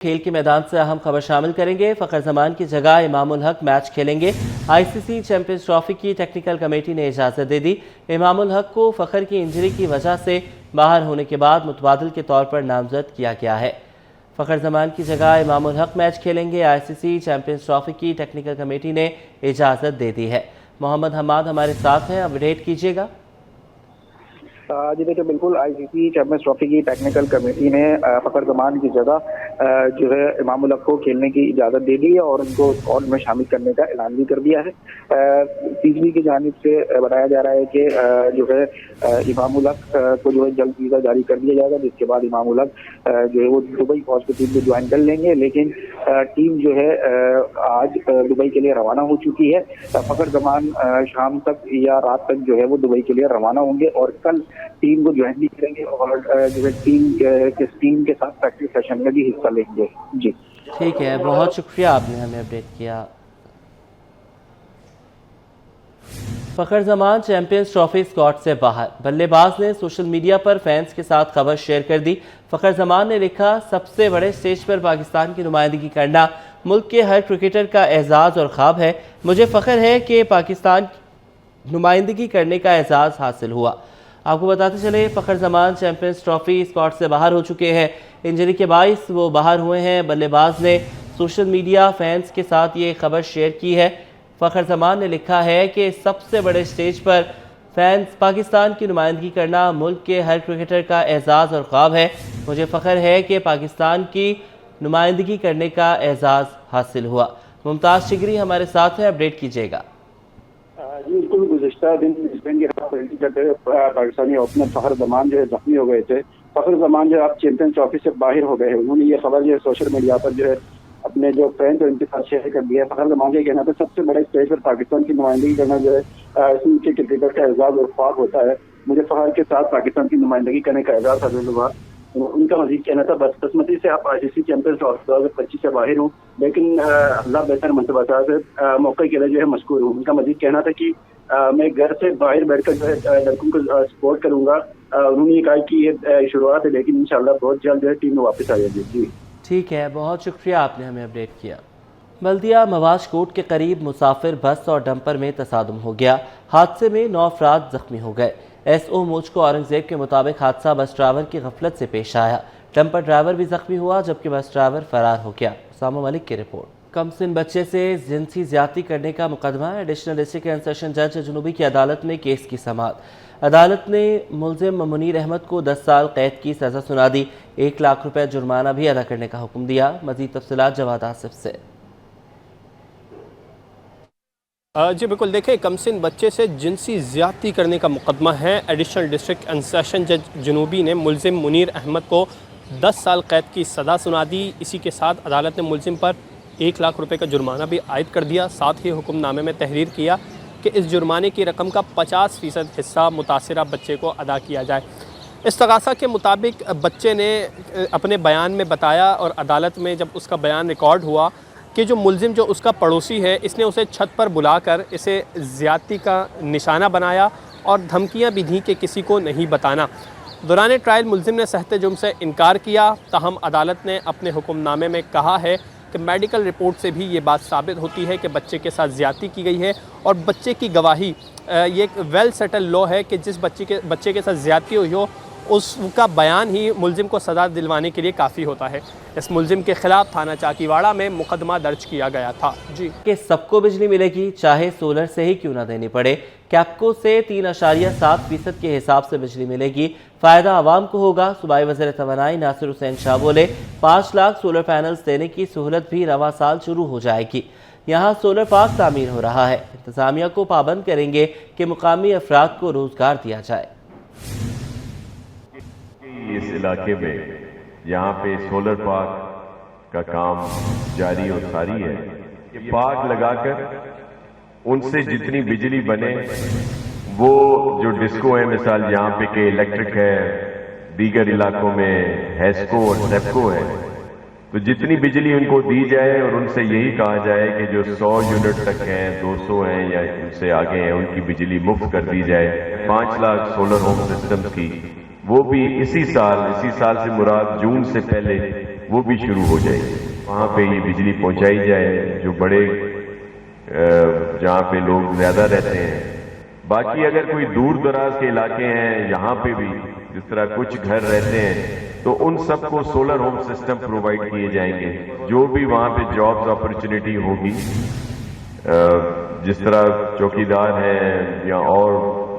کھیل کے میدان سے اہم خبر شامل کریں گے۔ فخر زمان کی جگہ امام الحق میچ کھیلیں گے۔ آئی سی سی چیمپئنز ٹرافی کی ٹیکنیکل کمیٹی نے اجازت دے دی۔ امام الحق کو فخر کی انجری کی وجہ سے باہر ہونے کے بعد متبادل کے طور پر نامزد کیا گیا ہے۔ فخر زمان کی جگہ امام الحق میچ کھیلیں گے۔ آئی سی سی چیمپئنز ٹرافی کی ٹیکنیکل کمیٹی نے اجازت دے دی ہے۔ محمد حماد ہمارے ساتھ ہیں، اپڈیٹ کیجیے گا۔ جی دیکھیں، بالکل آئی سی سی چیمپئنز ٹرافی کی ٹیکنیکل کمیٹی نے فخر زمان کی جگہ جو ہے امام الحق کو کھیلنے کی اجازت دے دی ہے اور ان کو اسکواڈ میں شامل کرنے کا اعلان بھی کر دیا ہے۔ پی سی بی کی جانب سے بتایا جا رہا ہے کہ جو ہے امام الحق کو جو ہے جلد ویزا جاری کر دیا جائے گا، جس کے بعد امام الحق جو ہے وہ دبئی فوج کی ٹیم کو جوائن کر لیں گے، لیکن ٹیم جو ہے آج دبئی کے لیے روانہ ہو چکی ہے۔ فخر زمان شام تک یا رات تک جو ہے وہ دبئی کے لیے روانہ ہوں گے اور کل ٹیم کو جوائن بھی کریں گے اور جو ہے ٹیم کے ساتھ پریکٹس سیشن میں بھی حصہ لیں گے۔ جی ٹھیک ہے، بہت شکریہ آپ نے ہمیں اپڈیٹ کیا۔ فخر زمان چیمپئنز ٹرافی اسکواڈ سے باہر، بلے باز نے سوشل میڈیا پر فینس کے ساتھ خبر شیئر کر دی۔ فخر زمان نے لکھا، سب سے بڑے سٹیج پر پاکستان کی نمائندگی کرنا ملک کے ہر کرکٹر کا اعزاز اور خواب ہے۔ مجھے فخر ہے کہ پاکستان کی نمائندگی کرنے کا اعزاز حاصل ہوا۔ آپ کو بتاتے چلے، فخر زمان چیمپئنز ٹرافی اسکواڈ سے باہر ہو چکے ہیں۔ انجری کے باعث وہ باہر ہوئے ہیں۔ بلے باز نے سوشل میڈیا فینس کے ساتھ یہ خبر شیئر کی ہے۔ فخر زمان نے لکھا ہے کہ سب سے بڑے سٹیج پر فینس پاکستان کی نمائندگی کرنا ملک کے ہر کرکٹر کا اعزاز اور خواب ہے۔ مجھے فخر ہے کہ پاکستان کی نمائندگی کرنے کا اعزاز حاصل ہوا۔ ممتاز شگری ہمارے ساتھ ہیں، اپڈیٹ کیجیے گا۔ جی بالکل، گزشتہ دن اسپین کے خلاف پاکستانی اوپنر فخر زمان جو ہے زخمی ہو گئے تھے۔ فخر زمان جو اب چیمپئنز ٹرافی سے باہر ہو گئے ہیں۔ انہوں نے یہ خبر جو ہے سوشل میڈیا پر جو ہے اپنے جو فینس اور ان کے ساتھ شیئر کر دیا ہے۔ فخر زمان کا کہنا تھا، سب سے بڑے اسٹیج پر پاکستان کی نمائندگی کرنا جو ہے اس کے کرکٹر کا اعزاز اور خواب ہوتا ہے۔ مجھے فخر کے ساتھ پاکستان کی نمائندگی کرنے کا اعزاز حاصل ہوا۔ ان کا مزید کہنا تھا، بدقسمتی سے آپ آئی سی سی چیمپئنز ٹرافی 2025 سے باہر ہوں، لیکن اللہ بہتر منصوبہ سے موقع کے لیے جو ہے مشکور ہوں۔ ان کا مزید کہنا تھا کہ میں گھر سے باہر بیٹھ کر جو ہے لڑکوں کو سپورٹ کروں گا۔ انہوں نے یہ کہا کہ یہ شروعات ہے، لیکن انشاءاللہ بہت جلد جو ہے ٹیم میں واپس آ جائے گی۔ جی ٹھیک ہے، بہت شکریہ آپ نے ہمیں اپڈیٹ کیا۔ بلدیہ مواش کوٹ کے قریب مسافر بس اور ڈمپر میں تصادم ہو گیا۔ حادثے میں 9 افراد زخمی ہو گئے۔ ایس او موچکو اورنگزیب کے مطابق حادثہ بس ڈرائیور کی غفلت سے پیش آیا۔ ڈمپر ڈرائیور بھی زخمی ہوا، جبکہ بس ڈرائیور فرار ہو گیا۔ اسامہ ملک کی رپورٹ۔ کمسن بچے سے جنسی زیادتی کرنے کا مقدمہ، ایڈیشنل ڈسٹرکٹ اینڈ سیشن جج جنوبی کی عدالت نے کیس کی سماعت۔ عدالت نے ملزم منیر احمد کو 10 سال قید کی سزا سنا دی۔ 1 لاکھ روپے جرمانہ بھی ادا کرنے کا حکم دیا۔ مزید تفصیلات جواد آصف سے۔ جی بالکل، دیکھیں، کمسن بچے سے جنسی زیادتی کرنے کا مقدمہ ہے۔ ایڈیشنل ڈسٹرکٹ اینڈ سیشن جج جنوبی نے ملزم منیر احمد کو 10 سال قید کی سزا سنا دی۔ اسی کے ساتھ عدالت نے ملزم پر 1 لاکھ روپے کا جرمانہ بھی عائد کر دیا۔ ساتھ ہی حکم نامے میں تحریر کیا کہ اس جرمانے کی رقم کا 50% حصہ متاثرہ بچے کو ادا کیا جائے۔ استغاثہ کے مطابق بچے نے اپنے بیان میں بتایا اور عدالت میں جب اس کا بیان ریکارڈ ہوا کہ جو ملزم جو اس کا پڑوسی ہے، اس نے اسے چھت پر بلا کر اسے زیادتی کا نشانہ بنایا اور دھمکیاں بھی دیں کہ کسی کو نہیں بتانا۔ دوران ٹرائل ملزم نے سخت جرم سے انکار کیا، تاہم عدالت نے اپنے حکم نامے میں کہا ہے کہ میڈیکل رپورٹ سے بھی یہ بات ثابت ہوتی ہے کہ بچے کے ساتھ زیادتی کی گئی ہے اور بچے کی گواہی، یہ ایک ویل سیٹل لا ہے کہ جس بچے کے ساتھ زیادتی ہوئی ہو اس کا بیان ہی ملزم کو سزا دلوانے کے لیے کافی ہوتا ہے۔ اس ملزم کے خلاف تھانہ چاکیواڑہ میں مقدمہ درج کیا گیا تھا۔ جی کہ سب کو بجلی ملے گی، چاہے سولر سے ہی کیوں نہ دینی پڑے۔ کیپکو سے 3.7% کے حساب سے بجلی ملے گی، فائدہ عوام کو ہوگا۔ صوبائی وزیر توانائی ناصر حسین شاہ بولے، 5 لاکھ سولر پینلز دینے کی سہولت بھی رواں سال شروع ہو جائے گی۔ یہاں سولر پارک تعمیر ہو رہا ہے، انتظامیہ کو پابند کریں گے کہ مقامی افراد کو روزگار دیا جائے۔ اس علاقے میں یہاں پہ سولر پارک کا کام جاری اور ساری ہے۔ یہ پارک لگا کر ان سے جتنی بجلی بنے، وہ جو ڈسکو ہے مثال یہاں پہ کہ الیکٹرک ہے، دیگر علاقوں میں ہیسکو اور سیپکو ہے، تو جتنی بجلی ان کو دی جائے اور ان سے یہی کہا جائے کہ جو 100 یونٹ تک ہیں، 200 ہیں یا ان سے آگے ہیں، ان کی بجلی مفت کر دی جائے۔ 5 لاکھ سولر ہوم سسٹمز کی، وہ بھی اسی سال سے مراد جون سے پہلے وہ بھی شروع ہو جائے گی. وہاں پہ یہ بجلی پہنچائی جائے جو بڑے جہاں پہ لوگ زیادہ رہتے ہیں. باقی اگر کوئی دور دراز کے علاقے ہیں یہاں پہ بھی جس طرح کچھ گھر رہتے ہیں تو ان سب کو سولر ہوم سسٹم پرووائڈ کیے جائیں گے. جو بھی وہاں پہ جابز اپرچونٹی ہوگی جس طرح چوکیدار ہیں یا اور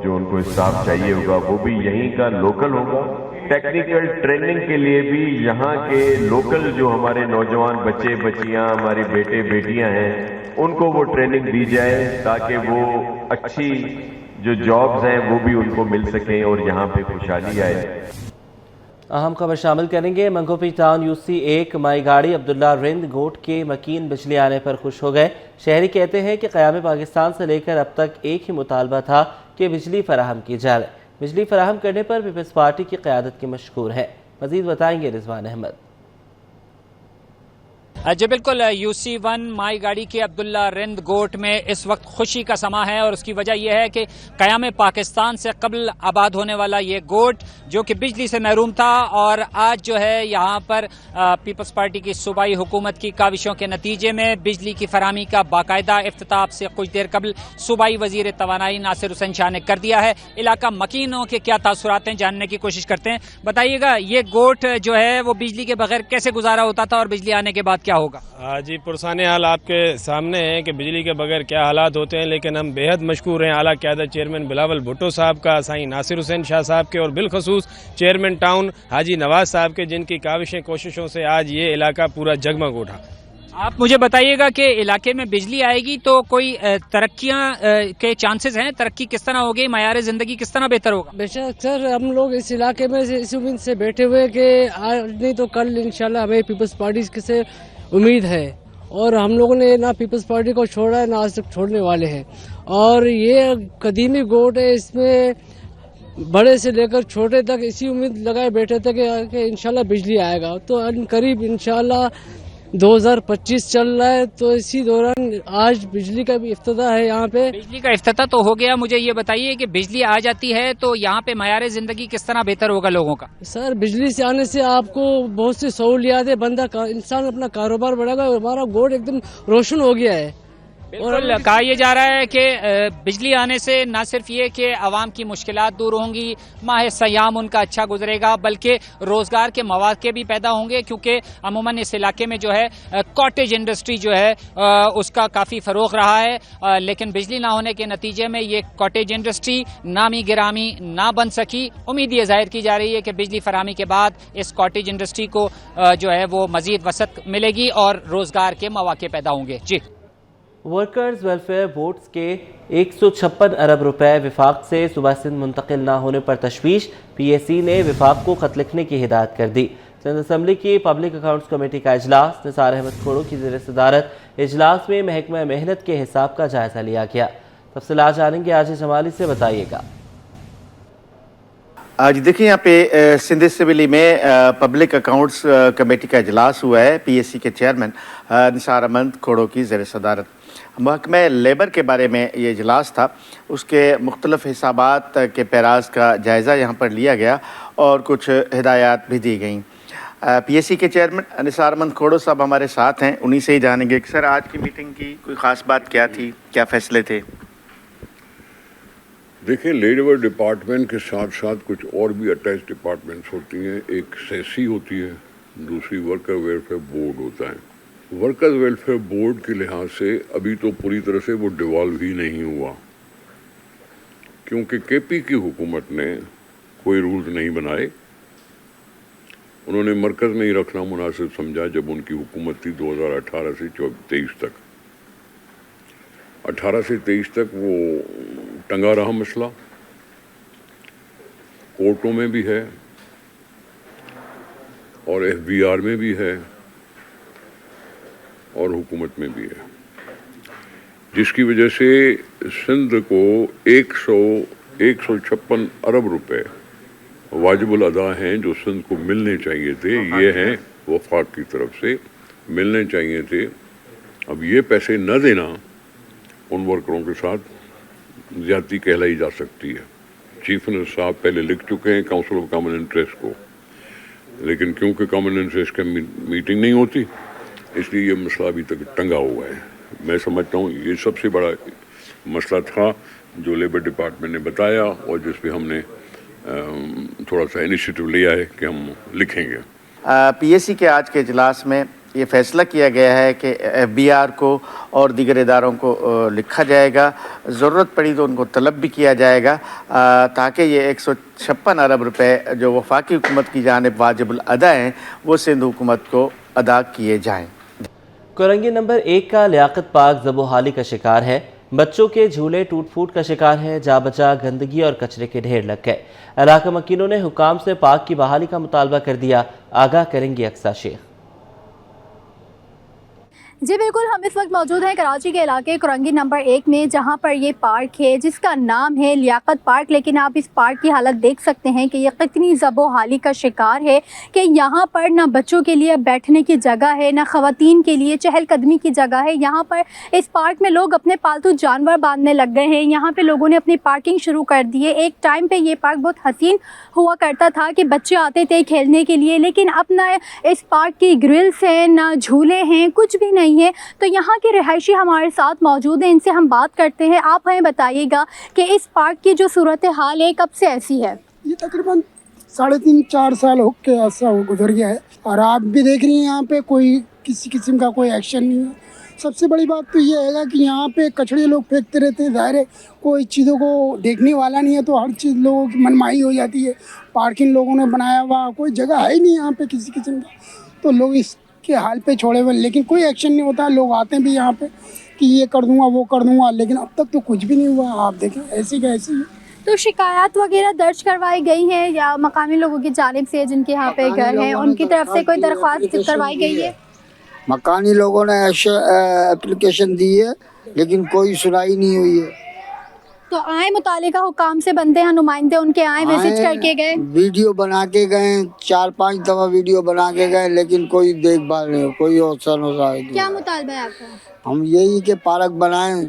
جو ان کو اسٹاف چاہیے ہوگا وہ بھی یہیں کا لوکل ہوگا. ٹیکنیکل ٹریننگ کے لیے بھی یہاں کے لوکل جو ہمارے نوجوان بچے بچیاں ہمارے بیٹے بیٹیاں ہیں ان کو وہ ٹریننگ دی جائے تاکہ وہ اچھی جو جابز ہیں وہ بھی ان کو مل سکیں اور یہاں پہ خوشحالی آئے. اہم خبر شامل کریں گے. منگوپی ٹاؤن UC1 مائی گاڑی عبداللہ رند گوٹ کے مکین بجلی آنے پر خوش ہو گئے. شہری کہتے ہیں کہ قیام پاکستان سے لے کر اب تک ایک ہی مطالبہ تھا کہ بجلی فراہم کی جائے. بجلی فراہم کرنے پر پیپلز پارٹی کی قیادت کے مشکور ہے. مزید بتائیں گے رضوان احمد. جی بالکل UC1 مائی گاڑی کے عبداللہ رند گوٹ میں اس وقت خوشی کا سما ہے اور اس کی وجہ یہ ہے کہ قیام پاکستان سے قبل آباد ہونے والا یہ گوٹ جو کہ بجلی سے محروم تھا اور آج جو ہے یہاں پر پیپلز پارٹی کی صوبائی حکومت کی کاوشوں کے نتیجے میں بجلی کی فراہمی کا باقاعدہ افتتاح سے کچھ دیر قبل صوبائی وزیر توانائی ناصر حسین شاہ نے کر دیا ہے. علاقہ مکینوں کے کیا تاثرات ہیں جاننے کی کوشش کرتے ہیں. بتائیے گا یہ گوٹ جو ہے وہ بجلی کے بغیر کیسے گزارا ہوتا تھا اور بجلی آنے کے بعد کیا ہوگا؟ جی پرسان حال آپ کے سامنے ہے کہ بجلی کے بغیر کیا حالات ہوتے ہیں، لیکن ہم بے حد مشکور ہیں اعلیٰ قیادت چیئرمین بلاول بھٹو صاحب کا، سائیں ناصر حسین شاہ صاحب کے اور بالخصوص چیئرمین ٹاؤن حاجی نواز صاحب کے جن کی کاوشیں کوششوں سے آج یہ علاقہ پورا جگمگ اٹھا. آپ مجھے بتائیے گا کہ علاقے میں بجلی آئے گی تو کوئی ترقیاں کے چانسز ہیں؟ ترقی کس طرح ہوگی؟ معیار زندگی کس طرح بہتر ہوگا؟ بے شک سر، ہم لوگ اس علاقے میں اس امید سے بیٹھے ہوئے کہ آج نہیں تو کل انشاءاللہ ہمیں پیپلز پارٹی سے امید ہے اور ہم لوگوں نے نہ پیپلز پارٹی کو چھوڑا ہے نہ آج تک چھوڑنے والے ہیں. اور یہ قدیمی گوٹ ہے، اس میں بڑے سے لے کر چھوٹے تک اسی امید لگائے بیٹھے تھے کہ انشاءاللہ بجلی آئے گا. تو ان قریب انشاءاللہ 2025 چل رہا ہے تو اسی دوران آج بجلی کا بھی افتتاح ہے. یہاں پہ بجلی کا افتتاح تو ہو گیا. مجھے یہ بتائیے کہ بجلی آ جاتی ہے تو یہاں پہ معیار زندگی کس طرح بہتر ہوگا لوگوں کا؟ سر بجلی سے آنے سے آپ کو بہت سی سہولیات ہے، انسان اپنا کاروبار بڑھے گا. ہمارا گوٹ ایک دم روشن ہو گیا ہے. بالکل کہا یہ جا رہا ہے کہ بجلی آنے سے نہ صرف یہ کہ عوام کی مشکلات دور ہوں گی، ماہ سیام ان کا اچھا گزرے گا، بلکہ روزگار کے مواقع بھی پیدا ہوں گے کیونکہ عموماً اس علاقے میں جو ہے کاٹیج انڈسٹری جو ہے اس کا کافی فروغ رہا ہے. لیکن بجلی نہ ہونے کے نتیجے میں یہ کاٹیج انڈسٹری نامی گرامی نہ بن سکی. امید یہ ظاہر کی جا رہی ہے کہ بجلی فراہمی کے بعد اس کاٹیج انڈسٹری کو جو ہے وہ مزید وسعت ملے گی اور روزگار کے مواقع پیدا ہوں گے. جی ورکرز ویلفیئر بورڈز کے 156 ارب روپے وفاق سے صوبہ سندھ منتقل نہ ہونے پر تشویش. PAC نے وفاق کو خط لکھنے کی ہدایت کر دی. سندھ اسمبلی کی پبلک اکاؤنٹس کمیٹی کا اجلاس. نثار احمد کھوڑو کی زیر صدارت اجلاس میں محکمہ محنت کے حساب کا جائزہ لیا گیا. تفصیلات جانیں گے عاجز جمالی سے. بتائیے گا. جی دیکھیں یہاں پہ سندھ اسمبلی میں پبلک اکاؤنٹس کمیٹی کا اجلاس ہوا ہے. PAC کے چیئرمین نثار احمد کھوڑو کی زیر صدارت. محکمہ لیبر کے بارے میں یہ اجلاس تھا. اس کے مختلف حسابات کے پیراز کا جائزہ یہاں پر لیا گیا اور کچھ ہدایات بھی دی گئیں. PAC کے چیئرمین نثار احمد کھوڑو صاحب ہمارے ساتھ ہیں. انہی سے ہی جانیں گے کہ سر آج کی میٹنگ کی کوئی خاص بات کیا تھی، کیا فیصلے تھے؟ دیکھیں لیبر ڈپارٹمنٹ کے ساتھ ساتھ کچھ اور بھی اٹیچ ڈپارٹمنٹس ہوتی ہیں. ایک سیسی ہوتی ہے، دوسری ورکر ویلفیئر بورڈ ہوتا ہے. ورکرز ویلفیئر بورڈ کے لحاظ سے ابھی تو پوری طرح سے وہ ڈیوالو ہی نہیں ہوا کیونکہ KP کی حکومت نے کوئی رولز نہیں بنائے. انہوں نے مرکز میں ہی رکھنا مناسب سمجھا جب ان کی حکومت تھی 2018 سے 23 تک. 18 سے 23 تک وہ ٹنگا رہا مسئلہ. کورٹوں میں بھی ہے اور FBR میں بھی ہے اور حکومت میں بھی ہے، جس کی وجہ سے سندھ کو 156 ارب روپے واجب الادا ہیں جو سندھ کو ملنے چاہیے تھے. یہ ہیں وفاق کی طرف سے ملنے چاہیے تھے. اب یہ پیسے نہ دینا ان ورکروں کے ساتھ زیادتی کہلائی جا سکتی ہے. چیف منسٹر صاحب پہلے لکھ چکے ہیں کاؤنسل آف کامن انٹرسٹ کو. لیکن کیونکہ کامن سے اس کا میٹنگ نہیں ہوتی اس لیے یہ مسئلہ ابھی تک ٹنگا ہوا ہے. میں سمجھتا ہوں یہ سب سے بڑا مسئلہ تھا جو لیبر ڈپارٹمنٹ نے بتایا اور جس پہ ہم نے تھوڑا سا انیشیٹو لیا ہے کہ ہم لکھیں گے. پی ایس سی کے آج کے اجلاس میں یہ فیصلہ کیا گیا ہے کہ ایف بی آر کو اور دیگر اداروں کو لکھا جائے گا, ضرورت پڑی تو ان کو طلب بھی کیا جائے گا تاکہ یہ 156 ارب روپے جو وفاقی حکومت کی جانب واجب الادا ہیں وہ سندھ حکومت کو ادا کیے جائیں. کورنگی نمبر 1 کا لیاقت پارک زب و حالی کا شکار ہے. بچوں کے جھولے ٹوٹ پھوٹ کا شکار ہیں. جا بجا گندگی اور کچرے کے ڈھیر لگ گئے. علاقہ مکینوں نے حکام سے پارک کی بحالی کا مطالبہ کر دیا. آگاہ کریں گے اقصیٰ شیخ. جی بالکل, ہم اس وقت موجود ہیں کراچی کے علاقے کورنگی نمبر 1 میں, جہاں پر یہ پارک ہے جس کا نام ہے لیاقت پارک. لیکن آپ اس پارک کی حالت دیکھ سکتے ہیں کہ یہ کتنی زب و حالی کا شکار ہے کہ یہاں پر نہ بچوں کے لیے بیٹھنے کی جگہ ہے, نہ خواتین کے لیے چہل قدمی کی جگہ ہے. یہاں پر اس پارک میں لوگ اپنے پالتو جانور باندھنے لگ گئے ہیں. یہاں پہ لوگوں نے اپنی پارکنگ شروع کر دی ہے. ایک ٹائم پہ یہ پارک بہت حسین ہوا کرتا تھا کہ بچے آتے تھے کھیلنے کے لیے, لیکن اب نہ اس پارک کی گرلس ہیں, نہ جھولے ہیں, کچھ بھی نہیں ہے. تو یہاں کے رہائشی ہمارے ساتھ موجود ہیں, ان سے ہم بات کرتے ہیں. آپ ہمیں بتائیے گا کہ اس پارک کی جو صورتحال ہے کب سے ایسی ہے؟ یہ تقریباً 3.5-4 سال ہو کے ایسا گزر گیا ہے, اور آپ بھی دیکھ رہی ہیں یہاں پہ کوئی کسی قسم کا کوئی ایکشن نہیں ہے. سب سے بڑی بات تو یہ ہے کہ یہاں پہ کچڑے لوگ پھینکتے رہتے ہیں. ظاہر ہے کوئی چیزوں کو دیکھنے والا نہیں ہے تو ہر چیز لوگوں کی منمائی ہو جاتی ہے. پارکنگ لوگوں نے بنایا ہوا, کوئی جگہ ہے ہی نہیں یہاں پہ کسی قسم کا, تو لوگ اس کے حال پہ چھوڑے ہوئے, لیکن کوئی ایکشن نہیں ہوتا. لوگ آتے ہیں بھی یہاں پہ کہ یہ کر دوں گا وہ کر دوں گا, لیکن اب تک تو کچھ بھی نہیں ہوا. آپ دیکھیں ایسی کا ایسی. تو شکایات وغیرہ درج کروائی گئی ہیں یا مقامی لوگوں کی جانب سے جن کے یہاں پہ گھر ہیں ان کی طرف سے کوئی درخواست کروائی گئی ہے؟ مکانی لوگوں نے اپلیکیشن دی ہے لیکن کوئی سنائی نہیں ہوئی ہے. تو آئے متعلقہ حکام سے بندے ہیں نمائندے, ان کے آئے وزٹ کر کے گئے, ویڈیو بنا کے گئے, 4-5 دفعہ ویڈیو بنا کے گئے, لیکن کوئی دیکھ بھال نہیں, کوئی اوسان ہو رہا ہے. کیا مطالبہ ہے آپ کا؟ ہم یہی کہ پارک بنائیں,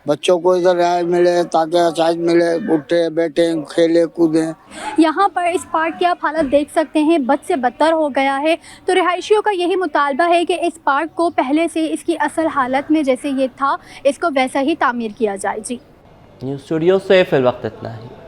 بچوں کو ادھر رہائش ملے تاکہ آسائش ملے, اٹھے بیٹھیں کھیلے کودیں. یہاں پر اس پارک کی آپ حالت دیکھ سکتے ہیں, بد سے بدتر ہو گیا ہے. تو رہائشیوں کا یہی مطالبہ ہے کہ اس پارک کو پہلے سے اس کی اصل حالت میں جیسے یہ تھا اس کو ویسا ہی تعمیر کیا جائے. جی نیوز اسٹوڈیو سے فی الوقت اتنا ہی.